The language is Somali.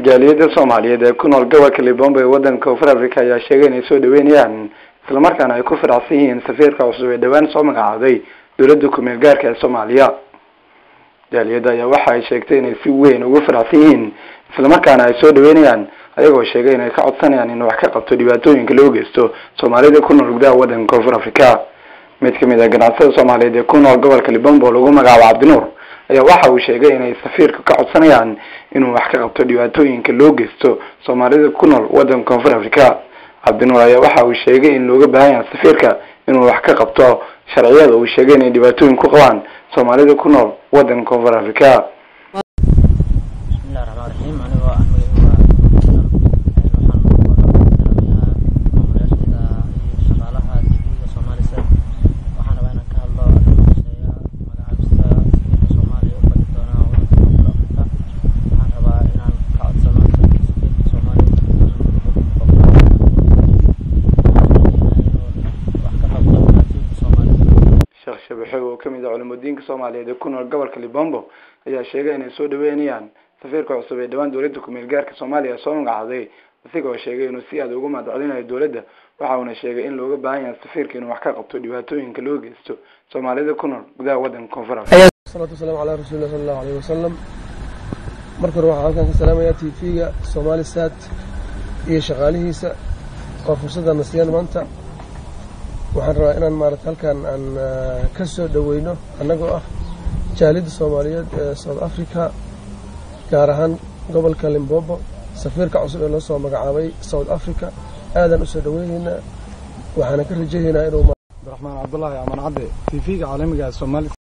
jaaliyada Soomaaliyeed ee ku nool gobolka Limbombe ee wadanka Koonfur Afrika ayaa sheegay inay soo dhaweynayaan isla markaana ay ku faraxsan yihiin safiirka cusub ee dhawaan soo magacaaday dawladda ku meel gaarka ee Soomaaliya. jaaliyada ayaa waxa ay sheegtay inay si weyn ugu faraxsan yihiin isla markaana ay soo dhaweynayaan ayagoo sheegay inay ka codsanayaan in wax ka qabto dhibaatooyinka loo geysto Soomaalida ku nool gudaha wadanka Koonfur Afrika. mid ka mid ah ganacsatada Soomaaliyeed ee ku nool gobolka Limbombe lagu magacaabo Cabdinuur ayaa waxa uu sheegay inay safiirka ka codsanayaan inuu wax ka qabto dhibaatooyinka loo geysto Soomaalida ku nool wadanka Koonfur Afrika. Cabdinuur ayaa waxa uu sheegay in looga baahan yahay safiirka inuu wax ka qabto sharciyada uu sheegay inay dhibaatooyin ku qabaan Soomaalida ku nool wadanka Koonfur Afrika. شبحوا كم إذا علماء الدين كصوماليين يكونوا الجبل كليبامبو إذا شيء إن سود وينيان سفير كعصب دوان دولتكم الجار كصوماليا صون قاعدين ثقوا شيء إنه سياد وجمع علينا الدولة وحاولنا شيء إن لوجا بعين السفير كانوا محكا قبطوا ديواتوين كلوجستو صوماليين يكونوا جدا ودن كونفرنس. الصلاة والسلام على رسول الله صلى الله عليه وسلم. مركز روح على السلام يأتي في صومالي سات يشغاله وفرصة النسيان مانتا. waxaan rabaa inaan halkan aan ka soo dhaweyno anagoo ah jaaliyada Soomaaliyeed ee South Africa gaar ahaan gobolka Limbombe safiirka cusub ee loo soo magacaabay South Africa aadan u soo dhaweynaa waxaan ka rajaynayaa inuu Abdulrahman Abdullahi Aman Cabdi TV-ga caalamiga Soomaaliya